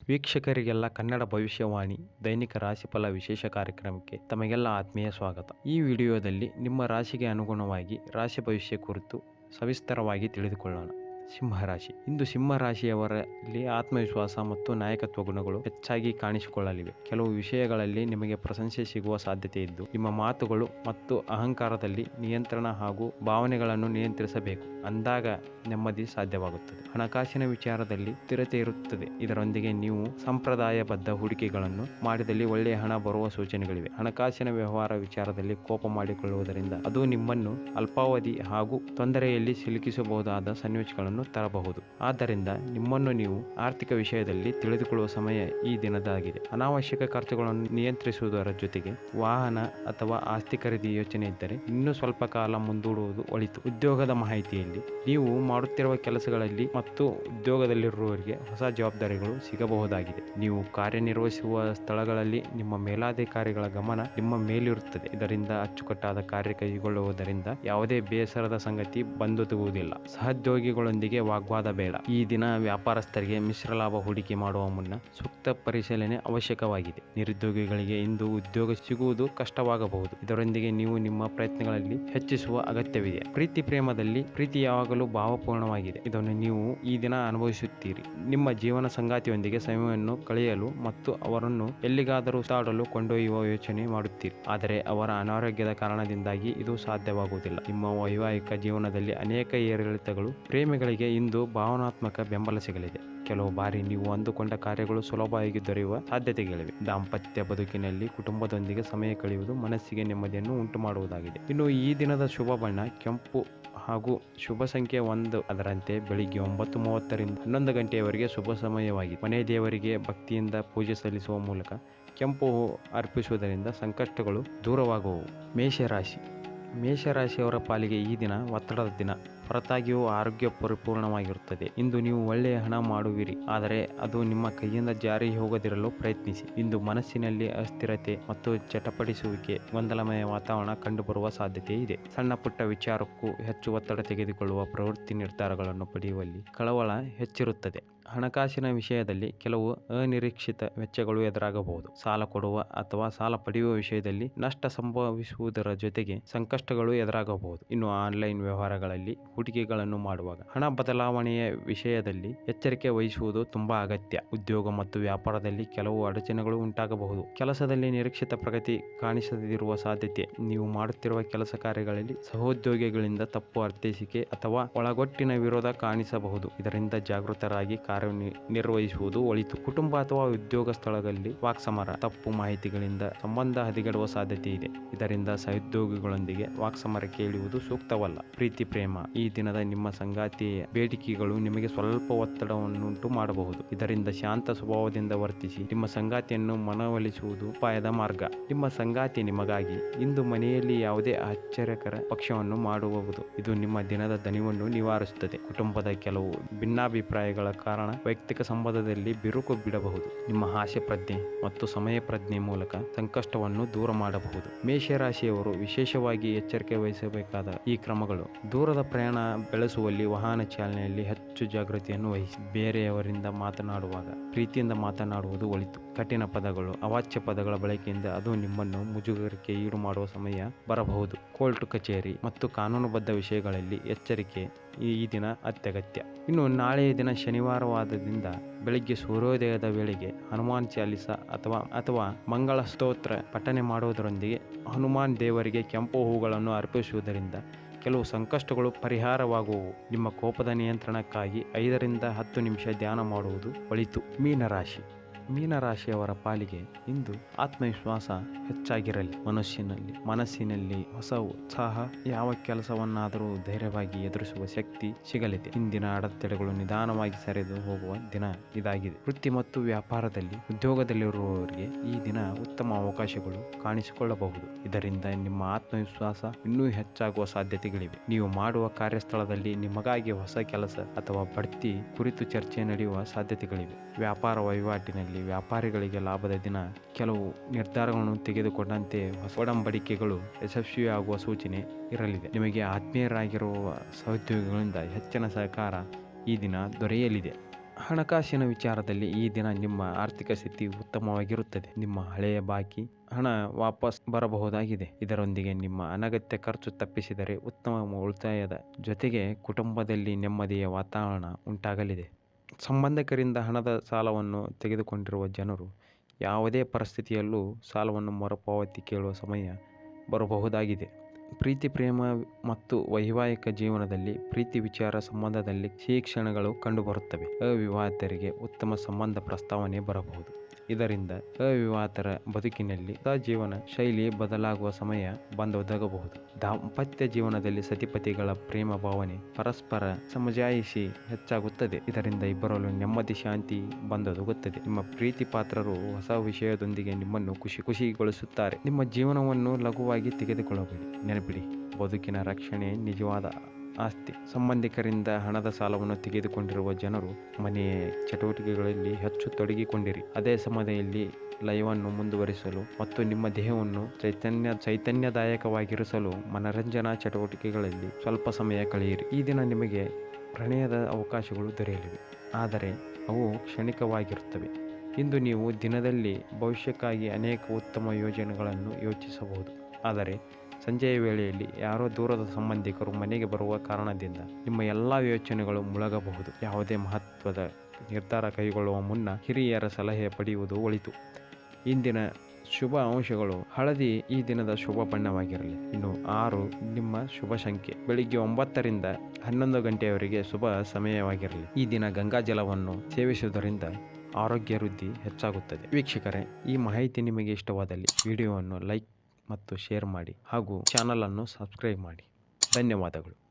ವೀಕ್ಷಕರಿಗೆಲ್ಲ ಕನ್ನಡ ಭವಿಷ್ಯವಾಣಿ ದೈನಿಕ ರಾಶಿಫಲ ವಿಶೇಷ ಕಾರ್ಯಕ್ರಮಕ್ಕೆ ತಮಗೆಲ್ಲ ಆತ್ಮೀಯ ಸ್ವಾಗತ. ಈ ವಿಡಿಯೋದಲ್ಲಿ ನಿಮ್ಮ ರಾಶಿಗೆ ಅನುಗುಣವಾಗಿ ರಾಶಿ ಭವಿಷ್ಯ ಕುರಿತು ಸವಿಸ್ತರವಾಗಿ ತಿಳಿದುಕೊಳ್ಳೋಣ. ಸಿಂಹರಾಶಿ. ಇಂದು ಸಿಂಹರಾಶಿಯವರಲ್ಲಿ ಆತ್ಮವಿಶ್ವಾಸ ಮತ್ತು ನಾಯಕತ್ವ ಗುಣಗಳು ಹೆಚ್ಚಾಗಿ ಕಾಣಿಸಿಕೊಳ್ಳಲಿವೆ. ಕೆಲವು ವಿಷಯಗಳಲ್ಲಿ ನಿಮಗೆ ಪ್ರಶಂಸೆ ಸಿಗುವ ಸಾಧ್ಯತೆ ಇದ್ದು, ನಿಮ್ಮ ಮಾತುಗಳು ಮತ್ತು ಅಹಂಕಾರದಲ್ಲಿ ನಿಯಂತ್ರಣ ಹಾಗೂ ಭಾವನೆಗಳನ್ನು ನಿಯಂತ್ರಿಸಬೇಕು. ಅಂದಾಗ ನೆಮ್ಮದಿ ಸಾಧ್ಯವಾಗುತ್ತದೆ. ಹಣಕಾಸಿನ ವಿಚಾರದಲ್ಲಿ ಸ್ಥಿರತೆ ಇರುತ್ತದೆ. ಇದರೊಂದಿಗೆ ನೀವು ಸಂಪ್ರದಾಯಬದ್ಧ ಹೂಡಿಕೆಗಳನ್ನು ಮಾಡಿದಲ್ಲಿ ಒಳ್ಳೆಯ ಹಣ ಬರುವ ಸೂಚನೆಗಳಿವೆ. ಹಣಕಾಸಿನ ವ್ಯವಹಾರ ವಿಚಾರದಲ್ಲಿ ಕೋಪ ಮಾಡಿಕೊಳ್ಳುವುದರಿಂದ ಅದು ನಿಮ್ಮನ್ನು ಅಲ್ಪಾವಧಿ ಹಾಗೂ ತೊಂದರೆಯಲ್ಲಿ ಸಿಲುಕಿಸಬಹುದಾದ ಸನ್ನಿವೇಶಗಳನ್ನು ತರಬಹುದು. ಆದ್ದರಿಂದ ನಿಮ್ಮನ್ನು ನೀವು ಆರ್ಥಿಕ ವಿಷಯದಲ್ಲಿ ತಿಳಿದುಕೊಳ್ಳುವ ಸಮಯ ಈ ದಿನದಾಗಿದೆ. ಅನಾವಶ್ಯಕ ಖರ್ಚುಗಳನ್ನು ನಿಯಂತ್ರಿಸುವುದರ ಜೊತೆಗೆ ವಾಹನ ಅಥವಾ ಆಸ್ತಿ ಖರೀದಿ ಯೋಚನೆ ಇದ್ದರೆ ಇನ್ನೂ ಸ್ವಲ್ಪ ಕಾಲ ಮುಂದೂಡುವುದು ಒಳಿತು. ಉದ್ಯೋಗದ ಮಾಹಿತಿಯಲ್ಲಿ ನೀವು ಮಾಡುತ್ತಿರುವ ಕೆಲಸಗಳಲ್ಲಿ ಮತ್ತು ಉದ್ಯೋಗದಲ್ಲಿರುವವರಿಗೆ ಹೊಸ ಜವಾಬ್ದಾರಿಗಳು ಸಿಗಬಹುದಾಗಿದೆ. ನೀವು ಕಾರ್ಯನಿರ್ವಹಿಸುವ ಸ್ಥಳಗಳಲ್ಲಿ ನಿಮ್ಮ ಮೇಲಾಧಿಕಾರಿಗಳ ಗಮನ ನಿಮ್ಮ ಮೇಲಿರುತ್ತದೆ. ಇದರಿಂದ ಅಚ್ಚುಕಟ್ಟಾದ ಕಾರ್ಯ ಕೈಗೊಳ್ಳುವುದರಿಂದ ಯಾವುದೇ ಬೇಸರದ ಸಂಗತಿ ಬಂದೊದಗುವುದಿಲ್ಲ. ಸಹೋದ್ಯೋಗಿಗಳೊಂದಿಗೆ ವಾಗ್ವಾದ ಬೇಡ. ಈ ದಿನ ವ್ಯಾಪಾರಸ್ಥರಿಗೆ ಮಿಶ್ರ ಲಾಭ ಹೂಡಿಕೆ ಮಾಡುವ ಮುನ್ನ ಸೂಕ್ತ ಪರಿಶೀಲನೆ ಅವಶ್ಯಕವಾಗಿದೆ. ನಿರುದ್ಯೋಗಿಗಳಿಗೆ ಇಂದು ಉದ್ಯೋಗ ಸಿಗುವುದು ಕಷ್ಟವಾಗಬಹುದು. ಇದರೊಂದಿಗೆ ನೀವು ನಿಮ್ಮ ಪ್ರಯತ್ನಗಳಲ್ಲಿ ಹೆಚ್ಚಿಸುವ ಅಗತ್ಯವಿದೆ. ಪ್ರೀತಿ ಪ್ರೇಮದಲ್ಲಿ ಪ್ರೀತಿ ಯಾವಾಗಲೂ ಭಾವಪೂರ್ಣವಾಗಿದೆ. ಇದನ್ನು ನೀವು ಈ ದಿನ ಅನುಭವಿಸುತ್ತೀರಿ. ನಿಮ್ಮ ಜೀವನ ಸಂಗಾತಿಯೊಂದಿಗೆ ಸಮಯವನ್ನು ಕಳೆಯಲು ಮತ್ತು ಅವರನ್ನು ಎಲ್ಲಿಗಾದರೂ ಸುತ್ತಾಡಲು ಕೊಂಡೊಯ್ಯುವ ಯೋಚನೆ ಮಾಡುತ್ತೀರಿ. ಆದರೆ ಅವರ ಅನಾರೋಗ್ಯದ ಕಾರಣದಿಂದಾಗಿ ಇದು ಸಾಧ್ಯವಾಗುವುದಿಲ್ಲ. ನಿಮ್ಮ ವೈವಾಹಿಕ ಜೀವನದಲ್ಲಿ ಅನೇಕ ಏರಿಳಿತಗಳು. ಪ್ರೇಮಿಗಳಿಗೆ ಇಂದು ಭಾವನಾತ್ಮಕ ಬೆಂಬಲ ಸಿಗಲಿದೆ. ಕೆಲವು ಬಾರಿ ನೀವು ಅಂದುಕೊಂಡ ಕಾರ್ಯಗಳು ಸುಲಭವಾಗಿ ದೊರೆಯುವ ಸಾಧ್ಯತೆಗಳಿವೆ. ದಾಂಪತ್ಯ ಬದುಕಿನಲ್ಲಿ ಕುಟುಂಬದೊಂದಿಗೆ ಸಮಯ ಕಳೆಯುವುದು ಮನಸ್ಸಿಗೆ ನೆಮ್ಮದಿಯನ್ನು ಉಂಟು ಮಾಡುವುದಾಗಿದೆ. ಇನ್ನು ಈ ದಿನದ ಶುಭ ಬಣ್ಣ ಕೆಂಪು ಹಾಗೂ ಶುಭ ಸಂಖ್ಯೆ 1. ಅದರಂತೆ ಬೆಳಿಗ್ಗೆ 9:30ರಿಂದ 11 ಗಂಟೆಯವರೆಗೆ ಶುಭ ಸಮಯವಾಗಿದೆ. ಮನೆ ದೇವರಿಗೆ ಭಕ್ತಿಯಿಂದ ಪೂಜೆ ಸಲ್ಲಿಸುವ ಮೂಲಕ ಕೆಂಪು ಅರ್ಪಿಸುವುದರಿಂದ ಸಂಕಷ್ಟಗಳು ದೂರವಾಗುವವು. ಮೇಷರಾಶಿ. ಮೇಷರಾಶಿಯವರ ಪಾಲಿಗೆ ಈ ದಿನ ಒತ್ತಡದ ದಿನ. ಹೊರತಾಗಿಯೂ ಆರೋಗ್ಯ ಪರಿಪೂರ್ಣವಾಗಿರುತ್ತದೆ. ಇಂದು ನೀವು ಒಳ್ಳೆಯ ಹಣ ಮಾಡುವಿರಿ, ಆದರೆ ಅದು ನಿಮ್ಮ ಕೈಯಿಂದ ಜಾರಿ ಹೋಗದಿರಲು ಪ್ರಯತ್ನಿಸಿ. ಇಂದು ಮನಸ್ಸಿನಲ್ಲಿ ಅಸ್ಥಿರತೆ ಮತ್ತು ಚಟಪಡಿಸುವಿಕೆ, ಗೊಂದಲಮಯ ವಾತಾವರಣ ಕಂಡುಬರುವ ಸಾಧ್ಯತೆ ಇದೆ. ಸಣ್ಣ ಪುಟ್ಟ ವಿಚಾರಕ್ಕೂ ಹೆಚ್ಚು ಒತ್ತಡ ತೆಗೆದುಕೊಳ್ಳುವ ಪ್ರವೃತ್ತಿ ನಿರ್ಧಾರಗಳನ್ನು ಪಡೆಯುವಲ್ಲಿ ಕಳವಳ ಹೆಚ್ಚಿರುತ್ತದೆ. ಹಣಕಾಸಿನ ವಿಷಯದಲ್ಲಿ ಕೆಲವು ಅನಿರೀಕ್ಷಿತ ವೆಚ್ಚಗಳು ಎದುರಾಗಬಹುದು. ಸಾಲ ಕೊಡುವ ಅಥವಾ ಸಾಲ ಪಡೆಯುವ ವಿಷಯದಲ್ಲಿ ನಷ್ಟ ಸಂಭವಿಸುವುದರ ಜೊತೆಗೆ ಸಂಕಷ್ಟಗಳು ಎದುರಾಗಬಹುದು. ಇನ್ನು ಆನ್ಲೈನ್ ವ್ಯವಹಾರಗಳಲ್ಲಿ ಹೂಡಿಕೆಗಳನ್ನು ಮಾಡುವಾಗ ಹಣ ಬದಲಾವಣೆಯ ವಿಷಯದಲ್ಲಿ ಎಚ್ಚರಿಕೆ ವಹಿಸುವುದು ತುಂಬಾ ಅಗತ್ಯ. ಉದ್ಯೋಗ ಮತ್ತು ವ್ಯಾಪಾರದಲ್ಲಿ ಕೆಲವು ಅಡಚಣೆಗಳು ಉಂಟಾಗಬಹುದು. ಕೆಲಸದಲ್ಲಿ ನಿರೀಕ್ಷಿತ ಪ್ರಗತಿ ಕಾಣಿಸದಿರುವ ಸಾಧ್ಯತೆ. ನೀವು ಮಾಡುತ್ತಿರುವ ಕೆಲಸ ಕಾರ್ಯಗಳಲ್ಲಿ ಸಹೋದ್ಯೋಗಿಗಳಿಂದ ತಪ್ಪು ಅರ್ಥೈಸಿಕೆ ಅಥವಾ ಒಳಗೊಟ್ಟಿನ ವಿರೋಧ ಕಾಣಿಸಬಹುದು. ಇದರಿಂದ ಜಾಗೃತರಾಗಿ ಕಾರ್ಯನಿರ್ವಹಿಸುವುದು ಒಳಿತು. ಕುಟುಂಬ ಅಥವಾ ಉದ್ಯೋಗ ಸ್ಥಳದಲ್ಲಿ ವಾಕ್ಸಮರ, ತಪ್ಪು ಮಾಹಿತಿಗಳಿಂದ ಸಂಬಂಧ ಹದಗೆಡುವ ಸಾಧ್ಯತೆ ಇದೆ. ಇದರಿಂದ ಸಹೋದ್ಯೋಗಿಗಳೊಂದಿಗೆ ವಾಕ್ಸಮರಕ್ಕೆ ಇಳಿಯುವುದು ಸೂಕ್ತವಲ್ಲ. ಪ್ರೀತಿ ಪ್ರೇಮ. ಈ ದಿನದ ನಿಮ್ಮ ಸಂಗಾತಿಯ ಬೇಡಿಕೆಗಳು ನಿಮಗೆ ಸ್ವಲ್ಪ ಒತ್ತಡವನ್ನುಂಟು ಮಾಡಬಹುದು. ಇದರಿಂದ ಶಾಂತ ಸ್ವಭಾವದಿಂದ ವರ್ತಿಸಿ ನಿಮ್ಮ ಸಂಗಾತಿಯನ್ನು ಮನವೊಲಿಸುವುದು ಉಪಾಯದ ಮಾರ್ಗ. ನಿಮ್ಮ ಸಂಗಾತಿ ನಿಮಗಾಗಿ ಇಂದು ಮನೆಯಲ್ಲಿ ಯಾವುದೇ ಆಶ್ಚರ್ಯಕರ ಪಕ್ಷವನ್ನು ಮಾಡುವುದು. ಇದು ನಿಮ್ಮ ದಿನದ ದಣಿವನ್ನು ನಿವಾರಿಸುತ್ತದೆ. ಕುಟುಂಬದ ಕೆಲವು ಭಿನ್ನಾಭಿಪ್ರಾಯಗಳ ಕಾರಣ ವೈಯಕ್ತಿಕ ಸಂಬಂಧದಲ್ಲಿ ಬಿರುಕು ಬಿಡಬಹುದು. ನಿಮ್ಮ ಹಾಸ್ಯ ಪ್ರಜ್ಞೆ ಮತ್ತು ಸಮಯ ಪ್ರಜ್ಞೆ ಮೂಲಕ ಸಂಕಷ್ಟವನ್ನು ದೂರ ಮಾಡಬಹುದು. ಮೇಷರಾಶಿಯವರು ವಿಶೇಷವಾಗಿ ಎಚ್ಚರಿಕೆ ವಹಿಸಬೇಕಾದ ಈ ಕ್ರಮಗಳು: ದೂರದ ಪ್ರಯಾಣ ಬೆಳೆಸುವಲ್ಲಿ ವಾಹನ ಚಾಲನೆಯಲ್ಲಿ ಹೆಚ್ಚು ಜಾಗೃತಿಯನ್ನು ವಹಿಸಿ. ಬೇರೆಯವರಿಂದ ಮಾತನಾಡುವಾಗ ಪ್ರೀತಿಯಿಂದ ಮಾತನಾಡುವುದು ಒಳಿತು. ಕಠಿಣ ಪದಗಳು, ಅವಾಚ್ಯ ಪದಗಳ ಬಳಕೆಯಿಂದ ಅದು ನಿಮ್ಮನ್ನು ಮುಜುಗರಕ್ಕೆ ಈಡು ಮಾಡುವ ಸಮಯ ಬರಬಹುದು. ಕೋರ್ಟ್ ಕಚೇರಿ ಮತ್ತು ಕಾನೂನುಬದ್ಧ ವಿಷಯಗಳಲ್ಲಿ ಎಚ್ಚರಿಕೆ ಈ ದಿನ ಅತ್ಯಗತ್ಯ. ಇನ್ನು ನಾಳೆಯ ದಿನ ಶನಿವಾರವಾದ್ದರಿಂದ ಬೆಳಿಗ್ಗೆ ಸೂರ್ಯೋದಯದ ವೇಳೆಗೆ ಹನುಮಾನ್ ಚಾಲಿಸ ಅಥವಾ ಮಂಗಳ ಸ್ತೋತ್ರ ಪಠನೆ ಮಾಡುವುದರೊಂದಿಗೆ ಹನುಮಾನ್ ದೇವರಿಗೆ ಕೆಂಪು ಹೂಗಳನ್ನು ಅರ್ಪಿಸುವುದರಿಂದ ಕೆಲವು ಸಂಕಷ್ಟಗಳು ಪರಿಹಾರವಾಗುವವು. ನಿಮ್ಮ ಕೋಪದ ನಿಯಂತ್ರಣಕ್ಕಾಗಿ 5ರಿಂದ 10 ನಿಮಿಷ ಧ್ಯಾನ ಮಾಡುವುದು ಒಳಿತು. ಮೀನರಾಶಿ. ಮೀನರಾಶಿಯವರ ಪಾಲಿಗೆ ಇಂದು ಆತ್ಮವಿಶ್ವಾಸ ಹೆಚ್ಚಾಗಿರಲಿ. ಮನಸ್ಸಿನಲ್ಲಿ ಹೊಸ ಉತ್ಸಾಹ, ಯಾವ ಕೆಲಸವನ್ನಾದರೂ ಧೈರ್ಯವಾಗಿ ಎದುರಿಸುವ ಶಕ್ತಿ ಸಿಗಲಿದೆ. ಇಂದಿನ ಅಡೆತಡೆಗಳು ನಿಧಾನವಾಗಿ ಸರಿದು ಹೋಗುವ ದಿನ ಇದಾಗಿದೆ. ವೃತ್ತಿ ಮತ್ತು ವ್ಯಾಪಾರದಲ್ಲಿ ಉದ್ಯೋಗದಲ್ಲಿರುವವರಿಗೆ ಈ ದಿನ ಉತ್ತಮ ಅವಕಾಶಗಳು ಕಾಣಿಸಿಕೊಳ್ಳಬಹುದು. ಇದರಿಂದ ನಿಮ್ಮ ಆತ್ಮವಿಶ್ವಾಸ ಇನ್ನೂ ಹೆಚ್ಚಾಗುವ ಸಾಧ್ಯತೆಗಳಿವೆ. ನೀವು ಮಾಡುವ ಕಾರ್ಯಸ್ಥಳದಲ್ಲಿ ನಿಮಗಾಗಿ ಹೊಸ ಕೆಲಸ ಅಥವಾ ಬಡ್ತಿ ಕುರಿತು ಚರ್ಚೆ ನಡೆಯುವ ಸಾಧ್ಯತೆಗಳಿವೆ. ವ್ಯಾಪಾರ ವಹಿವಾಟಿನಲ್ಲಿ ವ್ಯಾಪಾರಿಗಳಿಗೆ ಲಾಭದ ದಿನ. ಕೆಲವು ನಿರ್ಧಾರಗಳನ್ನು ತೆಗೆದುಕೊಂಡಂತೆ ಹೊಸ ಒಡಂಬಡಿಕೆಗಳು ಯಶಸ್ವಿಯಾಗುವ ಸೂಚನೆ ಇರಲಿದೆ. ನಿಮಗೆ ಆತ್ಮೀಯರಾಗಿರುವ ಸಹೋದ್ಯೋಗಿಗಳಿಂದ ಹೆಚ್ಚಿನ ಸಹಕಾರ ಈ ದಿನ ದೊರೆಯಲಿದೆ. ಹಣಕಾಸಿನ ವಿಚಾರದಲ್ಲಿ ಈ ದಿನ ನಿಮ್ಮ ಆರ್ಥಿಕ ಸ್ಥಿತಿ ಉತ್ತಮವಾಗಿರುತ್ತದೆ. ನಿಮ್ಮ ಹಳೆಯ ಬಾಕಿ ಹಣ ವಾಪಸ್ ಬರಬಹುದಾಗಿದೆ. ಇದರೊಂದಿಗೆ ನಿಮ್ಮ ಅನಗತ್ಯ ಖರ್ಚು ತಪ್ಪಿಸಿದರೆ ಉತ್ತಮ ಉಳಿತಾಯದ ಜೊತೆಗೆ ಕುಟುಂಬದಲ್ಲಿ ನೆಮ್ಮದಿಯ ವಾತಾವರಣ ಉಂಟಾಗಲಿದೆ. ಸಂಬಂಧಿಕರಿಂದ ಹಣದ ಸಾಲವನ್ನು ತೆಗೆದುಕೊಂಡಿರುವ ಜನರು ಯಾವುದೇ ಪರಿಸ್ಥಿತಿಯಲ್ಲೂ ಸಾಲವನ್ನು ಮರುಪಾವತಿ ಕೇಳುವ ಸಮಯ ಬರಬಹುದಾಗಿದೆ. ಪ್ರೀತಿ, ಪ್ರೇಮ ಮತ್ತು ವೈವಾಹಿಕ ಜೀವನದಲ್ಲಿ ಪ್ರೀತಿ ವಿಚಾರ ಸಂಬಂಧದಲ್ಲಿ ಸಿಹಿ ಕ್ಷಣಗಳು ಕಂಡುಬರುತ್ತವೆ. ಅವಿವಾಹಿತರಿಗೆ ಉತ್ತಮ ಸಂಬಂಧ ಪ್ರಸ್ತಾವನೆ ಬರಬಹುದು. ಇದರಿಂದ ಅವಿವಾಹಿತರ ಬದುಕಿನಲ್ಲಿ ಜೀವನ ಶೈಲಿ ಬದಲಾಗುವ ಸಮಯ ಬಂದೊದಗಬಹುದು. ದಾಂಪತ್ಯ ಜೀವನದಲ್ಲಿ ಸತಿಪತಿಗಳ ಪ್ರೇಮ ಭಾವನೆ ಪರಸ್ಪರ ಸಮಜಾಯಿಸಿ ಹೆಚ್ಚಾಗುತ್ತದೆ. ಇದರಿಂದ ಇಬ್ಬರಲ್ಲೂ ನೆಮ್ಮದಿ ಶಾಂತಿ ಬಂದೊದಗುತ್ತದೆ. ನಿಮ್ಮ ಪ್ರೀತಿ ಪಾತ್ರರು ಹೊಸ ವಿಷಯದೊಂದಿಗೆ ನಿಮ್ಮನ್ನು ಖುಷಿಗೊಳಿಸುತ್ತಾರೆ. ನಿಮ್ಮ ಜೀವನವನ್ನು ಲಘುವಾಗಿ ತೆಗೆದುಕೊಳ್ಳಬೇಡಿ. ನೆನಪಿಡಿ, ಬದುಕಿನ ರಕ್ಷಣೆ ನಿಜವಾದ ಆಸ್ತಿ. ಸಂಬಂಧಿಕರಿಂದ ಹಣದ ಸಾಲವನ್ನು ತೆಗೆದುಕೊಂಡಿರುವ ಜನರು ಮನೆಯ ಚಟುವಟಿಕೆಗಳಲ್ಲಿ ಹೆಚ್ಚು ತೊಡಗಿಕೊಂಡಿರಿ. ಅದೇ ಸಮಯದಲ್ಲಿ ಲಯವನ್ನು ಮುಂದುವರಿಸಲು ಮತ್ತು ನಿಮ್ಮ ದೇಹವನ್ನು ಚೈತನ್ಯದಾಯಕವಾಗಿರಿಸಲು ಮನರಂಜನಾ ಚಟುವಟಿಕೆಗಳಲ್ಲಿ ಸ್ವಲ್ಪ ಸಮಯ ಕಳೆಯಿರಿ. ಈ ದಿನ ನಿಮಗೆ ಪ್ರಣಯದ ಅವಕಾಶಗಳು ದೊರೆಯಲಿವೆ, ಆದರೆ ಅವು ಕ್ಷಣಿಕವಾಗಿರುತ್ತವೆ. ಇಂದು ನೀವು ದಿನದಲ್ಲಿ ಭವಿಷ್ಯಕ್ಕಾಗಿ ಅನೇಕ ಉತ್ತಮ ಯೋಜನೆಗಳನ್ನು ಯೋಚಿಸಬಹುದು, ಆದರೆ ಸಂಜೆಯ ವೇಳೆಯಲ್ಲಿ ಯಾರೋ ದೂರದ ಸಂಬಂಧಿಕರು ಮನೆಗೆ ಬರುವ ಕಾರಣದಿಂದ ನಿಮ್ಮ ಎಲ್ಲ ಯೋಚನೆಗಳು ಮುಳುಗಬಹುದು. ಯಾವುದೇ ಮಹತ್ವದ ನಿರ್ಧಾರ ಕೈಗೊಳ್ಳುವ ಮುನ್ನ ಹಿರಿಯರ ಸಲಹೆ ಪಡೆಯುವುದು ಒಳಿತು. ಇಂದಿನ ಶುಭ ಅಂಶಗಳು: ಹಳದಿ ಈ ದಿನದ ಶುಭ ಬಣ್ಣವಾಗಿರಲಿ. ಇನ್ನು 6 ನಿಮ್ಮ ಶುಭ ಸಂಖ್ಯೆ. ಬೆಳಿಗ್ಗೆ 9 ರಿಂದ 11 ಗಂಟೆಯವರೆಗೆ ಶುಭ ಸಮಯವಾಗಿರಲಿ. ಈ ದಿನ ಗಂಗಾ ಜಲವನ್ನು ಸೇವಿಸುವುದರಿಂದ ಆರೋಗ್ಯ ವೃದ್ಧಿ ಹೆಚ್ಚಾಗುತ್ತದೆ. ವೀಕ್ಷಕರೇ, ಈ ಮಾಹಿತಿ ನಿಮಗೆ ಇಷ್ಟವಾದಲ್ಲಿ ವಿಡಿಯೋವನ್ನು ಲೈಕ್ ಮತ್ತು ಶೇರ್ ಮಾಡಿ ಹಾಗೂ ಚಾನಲನ್ನು ಸಬ್ಸ್ಕ್ರೈಬ್ ಮಾಡಿ. ಧನ್ಯವಾದಗಳು.